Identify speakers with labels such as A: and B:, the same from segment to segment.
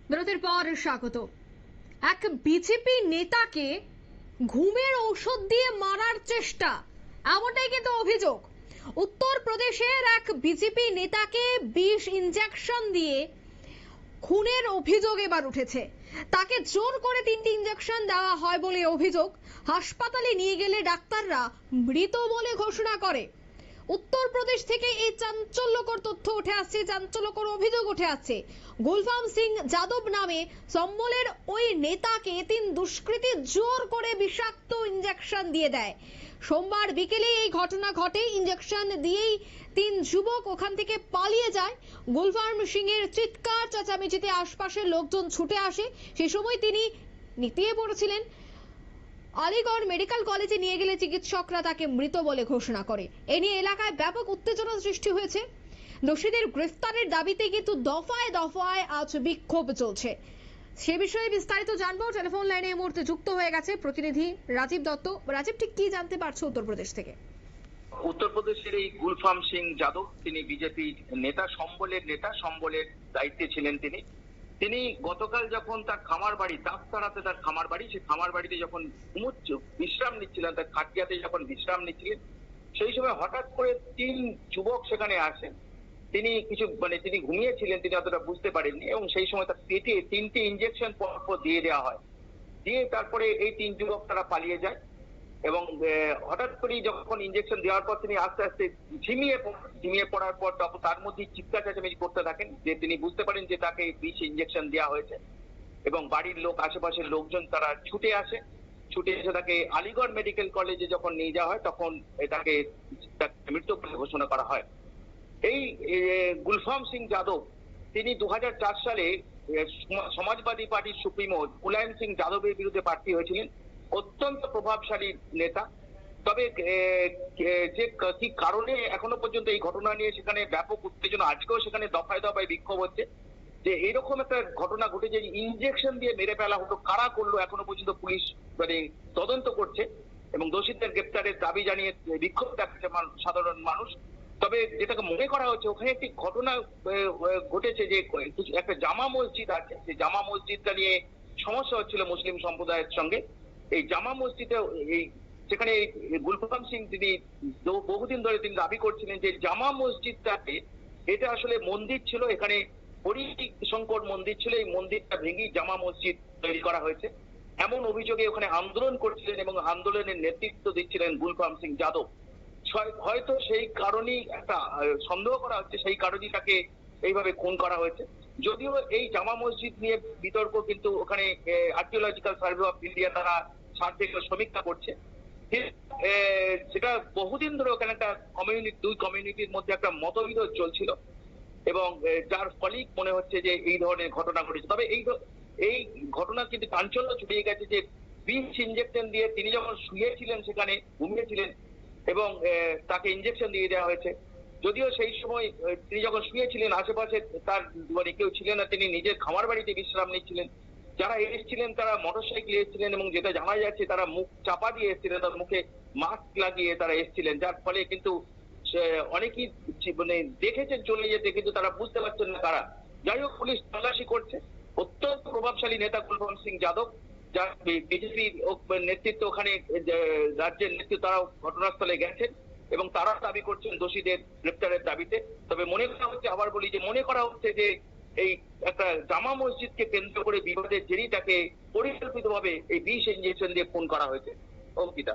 A: বিরতির পর স্বাগত। এক বিজেপি নেতাকে ঘুমের ঔষধ দিয়ে মারার চেষ্টা, এমনটাই কিন্তু অভিযোগ। উত্তরপ্রদেশের এক বিজেপি নেতাকে বিষ ইনজেকশন দিয়ে খুনের অভিযোগ এবার উঠেছে। তাকে জোর করে 3টি ইনজেকশন দেওয়া হয় বলে অভিযোগ। হাসপাতালে নিয়ে গেলে ডাক্তাররা মৃত বলে ঘোষণা করে। উত্তরপ্রদেশ থেকে এই চাঞ্চল্যকর তথ্য উঠে আসছে, চাঞ্চল্যকর অভিযোগ উঠে আসছে। গুলফাম সিং যাদব নামে সম্বলের ওই নেতাকে 3 দুষ্কৃতী জোর করে বিষাক্ত ইনজেকশন দিয়ে দেয়। সোমবার বিকেলে এই ঘটনা ঘটে। ইনজেকশন দিয়েই 3 যুবক ওখান থেকে পালিয়ে যায়। গুলফাম সিং এর চিৎকার চেঁচামেচিতে আশপাশের লোকজন ছুটে আসে। সেই সময় তিনি নিতিয়ে পড়েছিলেন। আলিগড় মেডিকেল কলেজে নিয়ে গেলে চিকিৎসকরা তাকে মৃত বলে ঘোষণা করে। এ নিয়ে এলাকায় ব্যাপক উত্তেজনা সৃষ্টি হয়েছে। দোষীদের গ্রেফতারের দাবিতে কিন্তু দফায় দফায় আজ বিক্ষোভ চলছে। সে বিষয়ে বিস্তারিত জানবো। টেলিফোন লাইনে এই মুহূর্তে যুক্ত হয়ে গেছে প্রতিনিধি রাজীব দত্ত। রাজীব, ঠিক কি জানতে পারছো উত্তরপ্রদেশ থেকে?
B: উত্তরপ্রদেশের এই গুলফাম সিং যাদব, তিনি বিজেপি নেতা, সম্বলের দায়িত্বে ছিলেন। তিনি গতকাল যখন তার খামার বাড়ি দাসতারাতে, তার খামার বাড়ি, সেই খামার বাড়িতে যখন বিশ্রাম নিচ্ছিলেন, তার খাটিয়াতে যখন বিশ্রাম নিচ্ছিলেন, সেই সময় হঠাৎ করে 3 যুবক সেখানে আসেন। তিনি ঘুমিয়েছিলেন, তিনি অতটা বুঝতে পারেননি, এবং সেই সময় তার পেটে 3টি ইনজেকশন পরপর দিয়ে দেওয়া হয়। দিয়ে তারপরে এই 3 যুবক তারা পালিয়ে যায়। এবং হঠাৎ করেই যখন ইনজেকশন দেওয়ার পর তিনি আস্তে আস্তে ঝিমিয়ে পড়ার পর তখন তার মধ্যে চিৎকার চেঁচামেচি করতে থাকেন, যে তিনি বুঝতে পারেন যে তাকে বিষ ইনজেকশন দেওয়া হয়েছে। এবং বাড়ির লোক, আশেপাশের লোকজন তারা ছুটে এসে তাকে আলিগড় মেডিকেল কলেজে যখন নিয়ে যাওয়া হয়, তখন তাকে মৃত বলে ঘোষণা করা হয়। এই গুলফাম সিং যাদব, তিনি 2004 সালে সমাজবাদী পার্টির সুপ্রিমো মুলায়ম সিং যাদবের বিরুদ্ধে প্রার্থী হয়েছিলেন। অত্যন্ত প্রভাবশালী নেতা। তবে যে কি কারণে এখনো পর্যন্ত এই ঘটনা নিয়ে সেখানে ব্যাপক উত্তেজনা, আজকেও সেখানে দফায় দফায় বিক্ষোভ হচ্ছে যে এইরকম একটা ঘটনা ঘটেছে, ইনজেকশন দিয়ে মেরে ফেলা হলো, কারা করলো এখনো পর্যন্ত পুলিশ তদন্ত করছে এবং দোষীদের গ্রেপ্তারের দাবি জানিয়ে বিক্ষোভ দেখাচ্ছে সাধারণ মানুষ। তবে যেটাকে মনে করা হচ্ছে, ওখানে একটি ঘটনা ঘটেছে যে একটা জামা মসজিদ আছে, সেই জামা মসজিদটা নিয়ে সমস্যা হচ্ছিল মুসলিম সম্প্রদায়ের সঙ্গে। এই জামা মসজিদে সেখানে গুলফাম সিং তিনি বহুদিন ধরে তিনি দাবি করছিলেন যে জামা মসজিদটাতে এটা আসলে মন্দির ছিল, এখানে হরি শঙ্কর মন্দির ছিল, এই মন্দিরটা ভেঙে জামা মসজিদ তৈরি করা হয়েছে, এমন অভিযোগে ওখানে আন্দোলন করছিলেন এবং আন্দোলনের নেতৃত্ব দিচ্ছিলেন গুলফাম সিং যাদব। হয়তো সেই কারণেই একটা সন্দেহ করা হচ্ছে, সেই কারণেই তাকে এইভাবে খুন করা হয়েছে। যদিও এই জামা মসজিদ নিয়ে বিতর্ক, কিন্তু ওখানে আর্কিওলজিক্যাল সার্ভে অফ ইন্ডিয়া তারা সার্ভে সমীক্ষা করছে। সেটা বহুদিন ধরে ওখানে একটা দুই কমিউনিটির মধ্যে একটা মতবিরোধ চলছিল এবং যার ফলেই মনে হচ্ছে যে এই ধরনের ঘটনা ঘটেছে। তবে এই ঘটনা কিন্তু চাঞ্চল্য ছড়িয়ে গেছে যে বিষ ইনজেকশন দিয়ে তিনি যখন শুয়েছিলেন, সেখানে ঘুমিয়েছিলেন এবং তাকে ইনজেকশন দিয়ে দেওয়া হয়েছে। যদিও সেই সময় তিনি যখন শুয়েছিলেন, আশেপাশে তার কেউ ছিলেন না, তিনি নিজের খামার বাড়িতে বিশ্রাম নিচ্ছিলেন। যারা এসেছিলেন তারা মোটরসাইকেলে এসেছিলেন এবং যেটা জানা যাচ্ছে তারা মুখ চাপা দিয়ে এসেছিলেন, তার মুখে মাস্ক লাগিয়ে তারা এসেছিলেন, যার ফলে কিন্তু অনেকেই দেখেছেন চলে যেতে, কিন্তু তারা বুঝতে পারছেন না কারা। যাই হোক, পুলিশ তল্লাশি করছে। অত্যন্ত প্রভাবশালী নেতা গুলফাম সিং যাদব, যার বিজেপির নেতৃত্ব, ওখানে রাজ্যের নেতৃত্ব, তারাও ঘটনাস্থলে গেছেন এবং তারা দাবি করছেন দোষীদের গ্রেপ্তারের দাবিতে। তবে মনে করা হচ্ছে যে এই একটা জামা মসজিদকে কেন্দ্র করে বিবাদের জেরেই তাকে পরিকল্পিতভাবে এই বিষ ইনজেকশন দিয়ে খুন করা হয়েছে। অঙ্কিতা,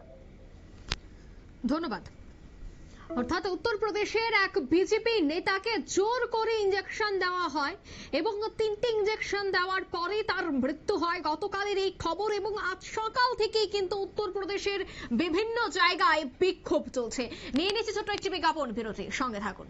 A: ধন্যবাদ। অর্থাৎ উত্তরপ্রদেশের এক বিজেপি নেতাকে জোর করে ইনজেকশন দেওয়া হয় এবং 3টি ইনজেকশন দেওয়ার পরে তার মৃত্যু হয়। গতকালের এই খবর এবং আজ সকাল থেকেই কিন্তু উত্তরপ্রদেশের বিভিন্ন জায়গায় বিক্ষোভ চলছে। নিয়ে নিচ্ছে ছোট্ট একটি বিজ্ঞাপন বিরতি, সঙ্গে থাকুন।